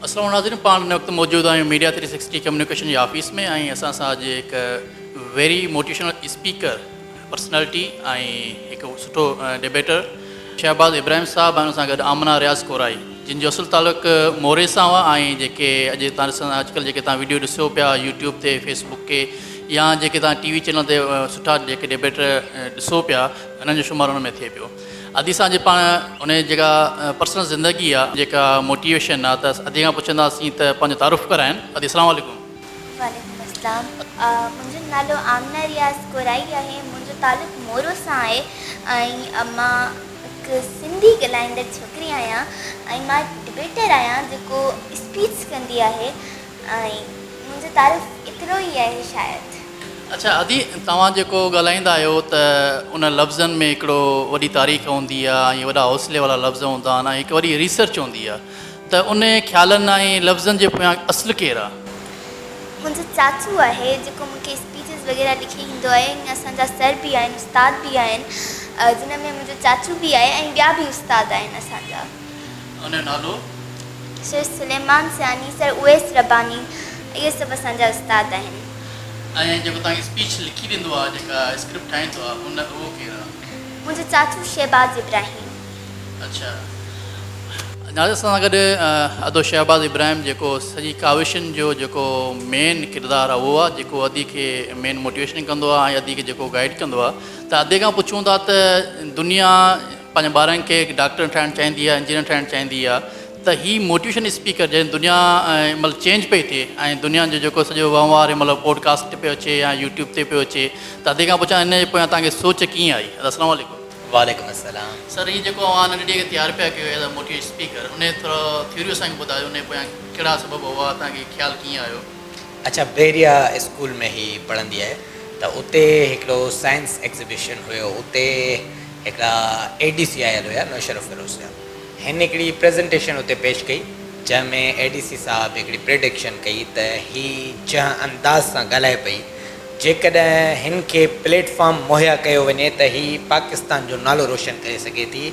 अस्सलाम नाज़रीन, पाण हिन वक़्तु मौजूदु आहियूं मीडिया 360 कम्युनिकेशन जी ऑफिस में ऐं असां सां अॼु हिकु वेरी मोटिवेशनल स्पीकर पर्सनैलिटी ऐं हिकु सुठो डिबेटर शहबाज़ इब्राहिम साहब ऐं हुन सां गॾु आमना रियाज़ कोराई, जिन जो असुलु तालुक़ु मोरे सां हुआ ऐं जेके अॼु तव्हां ॾिसंदा अॼुकल्ह जेके तव्हां वीडियो ॾिसो पिया यूट्यूब ते फेसबुक ते या जेके तव्हां टीवी चैनल ते सुठा जेके डिबेटर ॾिसो पिया हुननि जो शुमार हुन में थिए पियो। अदी सां अॼु पाण उन जेका पर्सनल ज़िंदगी आहे जेका मोटिवेशन आहे त अदी खां पुछंदासीं त पंहिंजो तारुफ़ कराइनि। अदी अस्सलाम वालेकुम। वालेकुम अस्सलाम। मुंहिंजो नालो आमना रियाज़ कोराई आहे। मुंहिंजो तालुक़ु मोरो सां आहे ऐं मां हिकु सिंधी ॻाल्हाईंदड़ छोकिरी आहियां ऐं मां डिबेटर आहियां जेको स्पीच कंदी आहे ऐं मुंहिंजो तारुफ़ एतिरो ई आहे शायदि। अच्छा अदी, तव्हां जेको ॻाल्हाईंदा आहियो त उन लफ़्ज़नि में हिकिड़ो वॾी तारीख़ हूंदी आहे ऐं वॾा हौसले वारा लफ़्ज़ हूंदा आहिनि ऐं हिकु वॾी रिसर्च हूंदी आहे, त उन ख़्यालनि ऐं लफ़्ज़नि जे पोयां असुलु केरु आहे? मुंहिंजो चाचू आहे जेको मूंखे स्पीचिस वग़ैरह लिखी ईंदो आहे ऐं असांजा सर बि आहिनि, उस्ताद बि आहिनि, जिन में मुंहिंजो चाचू बि आहे ऐं ॿिया बि उस्ताद आहिनि असांजा। उन जो नालो? सर सुलेमान सियानी, सर उवैस रबानी, इहे सभु असांजा उस्ताद आहिनि। ऐं जेको तव्हांखे स्पीच लिखी ॾींदो आहे, जेका स्क्रिप्ट ठाहींदो आहे, उहो केरु आहे? मुंहिंजो चाचू शहबाज़ इब्राहिम। अच्छा, नाज़ सां गॾु अदो शहबाज़ इब्राहिम जेको सॼी काविशनि जो जेको मेन किरदारु आहे उहो आहे जेको अदी खे मेन मोटिवेशन कंदो आहे ऐं अदी खे जेको गाइड कंदो आहे। त अदे खां पुछूं था त दुनिया पंहिंजे ॿारनि खे डॉक्टर ठाहिणु चाहींदी आहे, इंजीनियर ठाहिणु चाहींदी आहे, त ही मोटिवेशन स्पीकर जंहिं दुनिया मतिलबु चेंज पई थिए ऐं दुनिया जो जेको सॼो वहिंवार मतिलबु पॉडकास्ट ते पियो अचे या यूट्यूब ते पियो अचे, त अदे खां पुछां हिन जे पोयां तव्हांखे सोच कीअं आई? अस्सलाम वालेकुम। वालेकुम अस्सलाम। सर, ये जो नंढी खे तैयार पिया कयो एज़ अ मोटिवेशन स्पीकर, उन थोरो थ्योरी असांखे ॿुधायो, उन पोयां कहिड़ा सबब हुआ, तव्हांखे ख़्यालु कीअं आयो? अच्छा, बेरिया स्कूल में ही पढ़ंदी आहे त उते हिकिड़ो साइंस एग्ज़िबिशन हुयो। उते हिकिड़ा ADC आयल हुया, नौशरफ फिरोज़ साहब। हिन हिकिड़ी प्रेज़ेंटेशन उते पेश कई जंहिंमें ADC साहब हिकिड़ी प्रिडिक्शन कई त ही जंहिं अंदाज़ सां ॻाल्हाए पई, जेकॾहिं हिन खे प्लेटफॉर्म मुहैया कयो वञे त ही पाकिस्तान जो नालो रोशन करे सघे थी,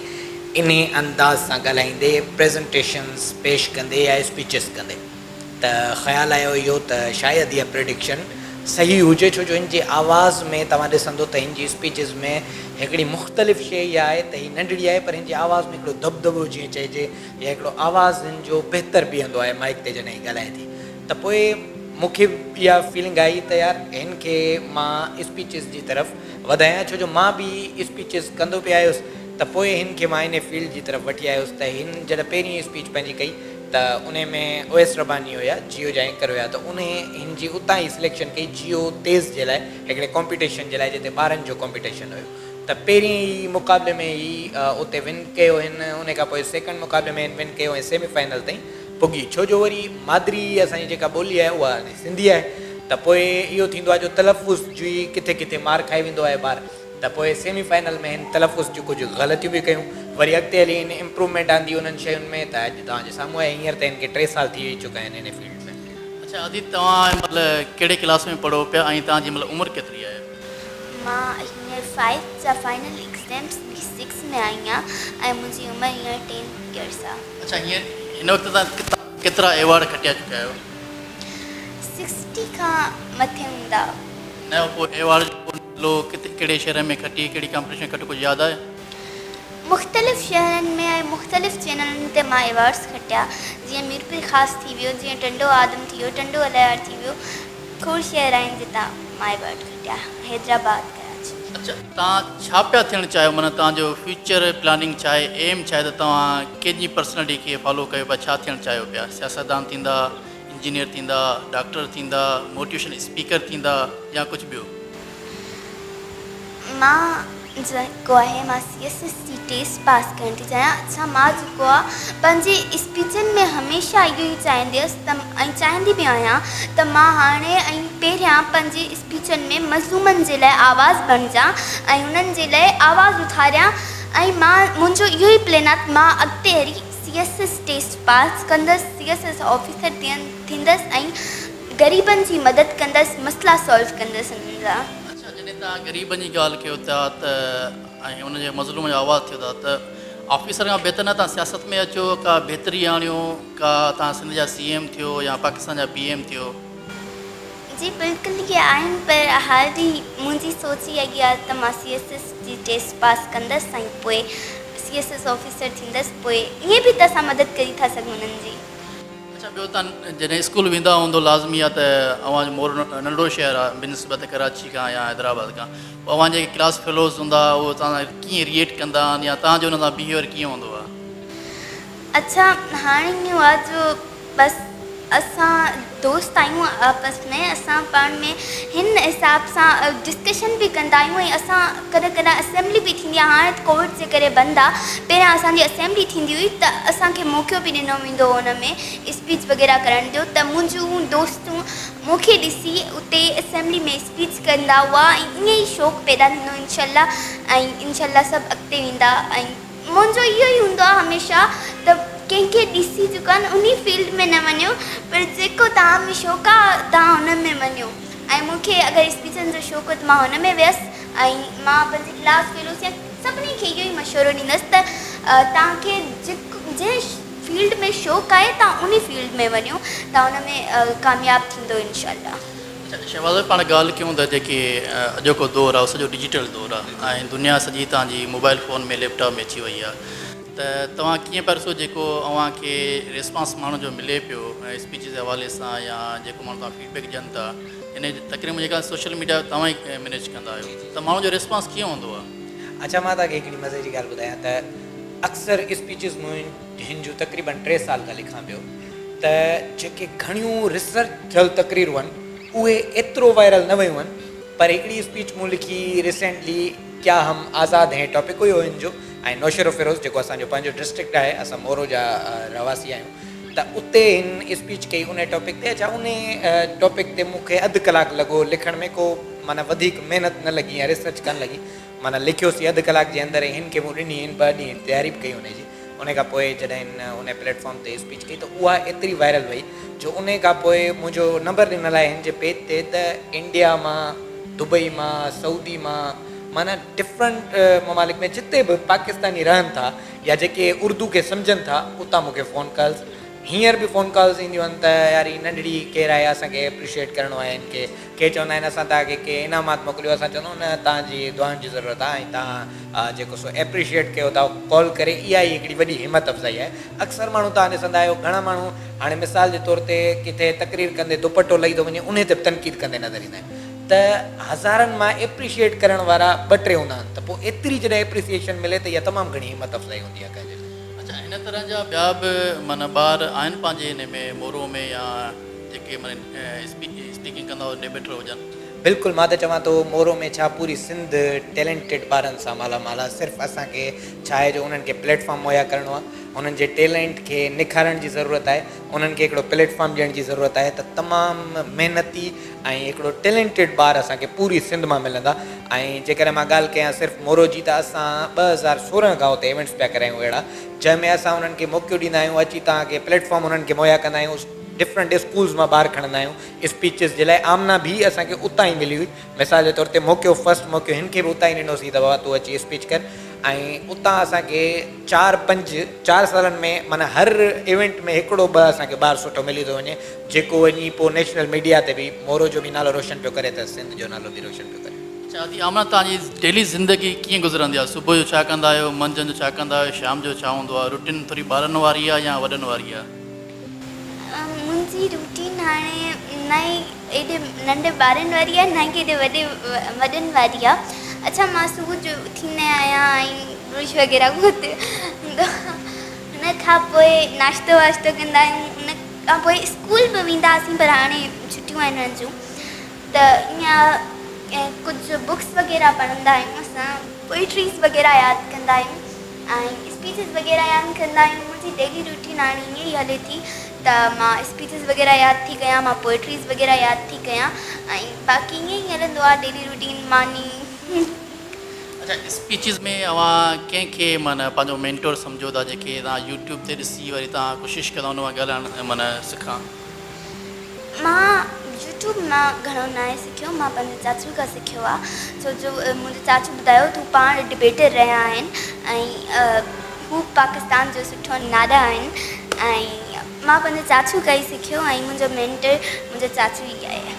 इन अंदाज़ सां ॻाल्हाईंदे, प्रेज़ेंटेशन्स पेश कंदे या स्पीचिस कंदे। त ख़्यालु आयो इहो त शायदि इहा प्रिडिक्शन सही हुजे, छो जो हिन जी आवाज़ में तव्हां ॾिसंदो त हिन जी स्पीचिस में हिकिड़ी मुख़्तलिफ़ शइ इहा आहे त हीअ नंढड़ी आहे पर हिन जी आवाज़ में हिकिड़ो दबदबो जीअं चइजे या हिकिड़ो आवाज़ हिन जो बहितर बीहंदो आहे माइक ते जॾहिं ॻाल्हाए थी। त पोइ मूंखे इहा फीलिंग आई त यार हिन खे मां स्पीचिस जी तरफ़ वधायां, छो जो मां बि स्पीचिस कंदो पिया आयुसि। त पोइ हिन खे मां इन फील्ड जी तरफ़ वठी आयुसि त हिन जॾहिं पहिरीं स्पीच पंहिंजी कई त उन में उवैस रबानी हुया, जियो जा एंकर हुया, त उन हिन जी उतां ई सिलेक्शन कई जियो तेज़ जे लाइ, हिकिड़े कॉम्पिटिशन जे लाइ जिते ॿारनि जो कॉम्पिटिशन हुयो। त पहिरीं मुक़ाबले में ई उते विन कयो हिन, उन खां पोइ सैकेंड मुक़ाबले में विन कयो ऐं सेमीफाइनल ताईं पुगी, छो जो वरी मादरी असांजी जेका ॿोली आहे उहा सिंधी आहे। त पोइ इहो थींदो आहे जो तलफ़ुज़ जी किथे किथे मार खाई वेंदो आहे ॿार। त पोइ सेमीफाइनल में हिन तलफ़ुज़ जूं कुझु ग़लतियूं बि कयूं, वरी अॻिते हली हिन इम्प्रूवमेंट आंदी उन्हनि शयुनि में, त अॼु तव्हांजे साम्हूं आहे। हींअर त हिन खे 3 साल थी चुका आहिनि हिन फील्ड में। अच्छा अदी, तव्हां मतिलबु कहिड़े क्लास में पढ़ो पिया ऐं तव्हांजी मतिलबु उमिरि केतिरी आहे? मां हींअर 5 जा फाइनल एग्ज़ाम्स 6 में आई आहियां ऐं मुंहिंजी उमिरि हींअर 10 इयर्स आहे। अच्छा, हींअर हिन वक़्तु तव्हां केतिरा एवॉर्ड खटिया चुका आहियो? 60 खां मथे हूंदा। न पोइ एवॉर्ड लो कहिड़े शहर में खटी, कहिड़ी कॉम्पिटिशन खटी, कुझु यादि आहे? मुख़्तलिफ़ शहरनि में ऐं मुख़्तलिफ़ चैनलनि ते मां एवॉर्ड्स खटिया, जीअं मीरपुर ख़ासि थी वियो, जीअं टंडो आदम थी वियो, टंडो अलायार थी वियो, खोड़ शहर आहिनि जितां मां एवॉर्ड खटिया, हैदराबाद, कराची। अच्छा, तव्हां छा पिया थियणु चाहियो, माना तव्हांजो फ्यूचर प्लानिंग छा आहे, एम छा आहे, त तव्हां कंहिंजी पर्सनैलिटी खे फॉलो कयो पिया, छा थियणु चाहियो पिया? सियासतदान थींदा, इंजीनियर थींदा, डॉक्टर थींदा, मोटिवेशन स्पीकर थींदा या कुझु ॿियो? मां जेको आहे मां CSST टेस्ट पास करणु थी चाहियां। अच्छा, मां जेको आहे पंहिंजी स्पीचनि में हमेशह इहो ई चाहींदी हुअसि ऐं चाहींदी बि आहियां त मां हाणे ऐं पहिरियां पंहिंजी स्पीचनि में मज़लूमनि जे लाइ आवाज़ बणिजां ऐं उन्हनि जे लाइ आवाज़ उथारियां। ऐं मुंहिंजो इहो ई प्लान आहे त मां अॻिते हली CSS टेस्ट पास कंदसि, CSS ऑफिसर थींदसि ऐं ग़रीबनि जी मदद कंदसि, मसइला सॉल्व कंदसि उन्हनि जा। अच्छा, जॾहिं तव्हां ग़रीबनि जी ॻाल्हि कयो था त ऐं उनजे मज़लूम जो आवाज़ु थियो था, त ऑफिसर खां बहितर न तव्हां सियासत में अचो, का बहितरी आणियो, का तव्हां सिंध जा CM थियो या पाकिस्तान जा PM थियो? जी बिल्कुलु इहे आहिनि, पर हाली मुंहिंजी सोच इहा आहे त मां CSS जी टेस्ट पास कंदसि ऐं पोइ CSS ऑफिसर थींदसि, पोइ ईअं बि त असां मदद करी था सघूं उन्हनि जी। अच्छा, ॿियो तव्हां जॾहिं स्कूल वेंदा हूंदो लाज़मी आहे त अव्हां मोर नंढो शहरु आहे बिनिस्बत कराची खां या हैदराबाद खां, पोइ अव्हां जेके क्लास फेलोज़ हूंदा उहो तव्हां कीअं रिएक्ट कंदा आहिनि या तव्हांजो हुन सां बिहेवियर कीअं हूंदो आहे? अच्छा, हाणे ईअं आहे जो बसि असां दोस्त आहियूं आपस में, असां पाण में हिन हिसाब सां डिस्कशन बि कंदा आहियूं ऐं असां कॾहिं कॾहिं असेंबली बि थींदी आहे। हाणे कोविड जे करे बंदि आहे, पहिरियां असांजी असेंबली थींदी हुई त असांखे मौक़ो बि ॾिनो वेंदो हुन में स्पीच वग़ैरह करण जो, त मुंहिंजूं दोस्तूं मूंखे ॾिसी उते असेंबली में स्पीच कंदा हुआ ऐं ईअं ई शौक़ु पैदा थींदो इंशाल्लाह सभु अॻिते वेंदा। ऐं मुंहिंजो इहो ई हूंदो आहे हमेशह त कंहिंखे ॾिसी चुका आहिनि उन फील्ड में न वञो, पर जेको तव्हां में शौक़ु आहे तव्हां हुन में वञो। ऐं मूंखे अगरि स्पीचनि जो शौक़ु त मां हुन में वियसि ऐं मां पंहिंजी क्लास फेलोज़ या सभिनी खे इहो ई मशवरो ॾींदसि त तव्हांखे जंहिं फील्ड में शौक़ु आहे तव्हां उन फील्ड में वञो, तव्हां हुन में कामयाबु थींदो इंशाल्लाह। अच्छा शहबाज़, पाण ॻाल्हि कयूं त जेके अॼोको दौरु आहे सॼो डिजिटल दौरु आहे ऐं दुनिया सॼी तव्हांजी मोबाइल फ़ोन में लैपटॉप में अची वई आहे, त तव्हां कीअं पिया ॾिसो जेको अव्हांखे रिस्पॉन्स माण्हू जो मिले पियो ऐं स्पीच जे हवाले सां या जेको माण्हू तव्हां फीडबैक ॾियनि था इन तक़रीबन जेका सोशल मीडिया तव्हां ई मैनेज कंदा आहियो, त माण्हू जो रिस्पॉन्स कीअं हूंदो आहे? अच्छा, मां तव्हांखे हिकिड़ी मज़े जी ॻाल्हि ॿुधायां त अक्सर स्पीचिस हिन जूं तक़रीबन 3 साल खां लिखां पियो त जेके घणियूं रिसर्च थियल तक़रीरूं आहिनि उहे एतिरो वायरल न वियूं आहिनि, पर हिकिड़ी स्पीच मूं लिखी रिसेंटली, क्या हम आज़ाद हैं, टॉपिक हुयो हिन जो, ऐं नौशरो फिरोज़ जेको असांजो पंहिंजो डिस्ट्रिक्ट आहे, असां मोरो जा रहवासी आहियूं, त उते हिन स्पीच कई उन टॉपिक ते। अच्छा, उन टॉपिक ते मूंखे अधु कलाकु लॻो लिखण में, को माना वधीक महिनत न लॻी या रिसर्च कोन लॻी, माना लिखियोसीं अधु कलाक जे अंदरि। हिन खे मूं ॾिनी 2 ॾींहं तयारी बि कई हुनजी। उन खां पोइ जॾहिं उन प्लेटफॉर्म ते स्पीच कई त उहा एतिरी वायरल वई जो उन खां पोइ मुंहिंजो नंबर ॾिनल आहे हिन जे पेज ते, त इंडिया मां, दुबई मां, सऊदी मां, माना डिफरेंट ममालिक में जिते बि पाकिस्तानी रहनि था या जेके उर्दू खे सम्झनि था उतां मूंखे फ़ोन कॉल्स, हींअर बि फ़ोन कॉल्स ईंदियूं आहिनि त यार ही नंढड़ी केरु आहे, असांखे एप्रिशिएट करिणो आहे हिन खे। के चवंदा आहिनि असां तव्हांखे के इनामात मोकिलियो, असां चवंदा आहियूं न तव्हांजी दुआनि जी ज़रूरत आहे ऐं तव्हां जेको सो एप्रिशिएट कयो था कॉल करे, इहा ई हिकिड़ी वॾी हिमत अफ़ज़ाई आहे। अक्सर माण्हू तव्हां ॾिसंदा आहियो, घणा माण्हू हाणे मिसाल जे तौर ते किथे तक़रीर कंदे दुपटो लही थो वञे उन ते बि तनक़ीद कंदे नज़र ईंदा आहिनि, त हज़ारनि मां एप्रिशिएट करण वारा 2-3 हूंदा आहिनि, त पोइ एतिरी जॾहिं एप्रिसिएशन मिले त इहा तमामु घणी हिमत अफ़ज़ाई हूंदी आहे कंहिंजे। अच्छा, हिन तरह जा ॿिया बि माना ॿार आहिनि पंहिंजे हिन में मोरो में या जेके माना स्पीकिंग कंदा हुआ डिबेटर हुजनि? बिल्कुलु, मां त चवां थो मोरो में छा पूरी सिंध टैलेंटेड ॿारनि सां मालामाल आहे। सिर्फ़ु असांखे छा आहे जो उन्हनि खे प्लेटफॉर्म मुहैया करिणो आहे, उन्हनि जे टैलेंट खे निखारण जी ज़रूरत आहे, उन्हनि खे हिकिड़ो प्लेटफॉर्म ॾियण जी ज़रूरत आहे, त तमामु महिनती ऐं हिकिड़ो टैलेंटेड ॿार असांखे पूरी सिंध मां मिलंदा। ऐं जेकॾहिं मां ॻाल्हि कयां सिर्फ़ु मोरो जी, त असां 2016 खां उते इवेंट्स पिया करायूं अहिड़ा, जंहिंमें असां उन्हनि खे मौक़ो ॾींदा आहियूं, अची तव्हांखे प्लेटफॉर्म उन्हनि खे मुहैया कंदा आहियूं। डिफरेंट स्कूल्स मां ॿार खणंदा आहियूं स्पीचिस जे लाइ। आमना बि असांखे उतां ई मिली हुई, मिसाल जे तौर ते मौक़ो फस्ट मौक़ो हिन खे बि उतां ई ॾिनोसीं त बाबा तूं अची स्पीच कर। ऐं उतां असांखे 4 सालनि में माना हर इवेंट में 1-2 असांखे ॿारु सुठो मिली थो वञे, जेको वञी पोइ नेशनल मीडिया ते बि मोरो जो बि नालो रोशन पियो करे त सिंध जो नालो बि रोशन पियो करे। अच्छा आदि, आमना तव्हांजी डेली ज़िंदगी कीअं गुज़रंदी आहे? सुबुह जो छा कंदा आहियो, मंझंदि जो छा कंदा आहियो, शाम जो छा हूंदो आहे? रुटीन थोरी ॿारनि वारी आहे या वॾनि वारी आहे? मुंहिंजी रूटीन हाणे न ई एॾे नंढे ॿारनि वारी आहे, न की एॾे वॾनि वारी आहे। अच्छा, मां सुबुह जो उथींदी आहियां ऐं ब्रुश वग़ैरह घुते, हुन खां पोइ नाश्तो वाश्तो कंदा आहियूं, हुन खां पोइ स्कूल बि वेंदा हुआसीं, पर हाणे छुटियूं आहिनि हिननि जूं, त ईअं कुझु बुक्स वग़ैरह पढ़ंदा आहियूं, असां पोइट्रीज़ वग़ैरह यादि कंदा आहियूं ऐं स्पीचिस वग़ैरह यादि कंदा आहियूं। मुंहिंजी डेली रूटीन हाणे ईअं ई हले थी त मां स्पीचिस वग़ैरह यादि थी कयां, मां पोइट्रीज़ वग़ैरह यादि थी कयां ऐं बाक़ी ईअं ई हलंदो आहे डेली रूटीन मानी। अच्छा, स्पीचिस में अव्हां कंहिंखे माना पंहिंजो मेंटोर सम्झो था, जेके तव्हां यूट्यूब ते ॾिसी वरी तव्हां कोशिशि कंदा हुन मां ॻाल्हाइणु माना सिखां? मां यूट्यूब मां घणो न आहे सिखियो, मां पंहिंजे चाचू खां सिखियो आहे, छो जो मुंहिंजे चाचू ॿुधायो तूं पाण डिबेटर रहिया आहिनि ऐं हू पाकिस्तान जो सुठो नारा आहिनि ऐं मां पंहिंजे चाचू खां ई सिखियो ऐं मुंहिंजो मेंटर मुंहिंजो चाचू ई आहे।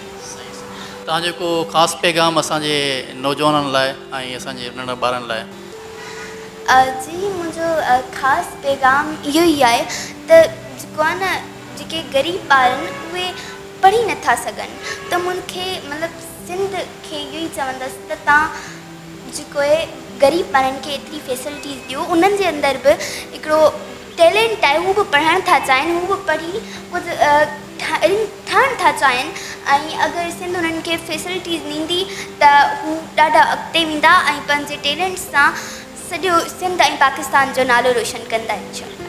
तव्हां जेको ख़ासि पैगाम असांजे नौजवाननि लाइ ऐं असांजे नंढनि ॿारनि लाइ? जी मुंहिंजो ख़ासि पैगाम इहो ई आहे त जेको आहे न जेके ग़रीब ॿार आहिनि उहे पढ़ी नथा सघनि त मूंखे मतिलबु सिंध खे इहो ई चवंदसि त तव्हां जेको आहे ग़रीब ॿारनि खे एतिरी फैसिलिटीज़ ॾियो। उन्हनि जे अंदरि बि हिकिड़ो टैलेंट आहे, हू बि पढ़णु था चाहिनि, हू बि पढ़ी कुझु ठहणु था चाहिनि ऐं अगरि सिंध उन्हनि खे फैसिलिटीज़ ॾींदी त हू ॾाढा अॻिते वेंदा ऐं पंहिंजे टैलेंट सां सॼो सिंध ऐं पाकिस्तान जो नालो रोशन कंदा आहिनि।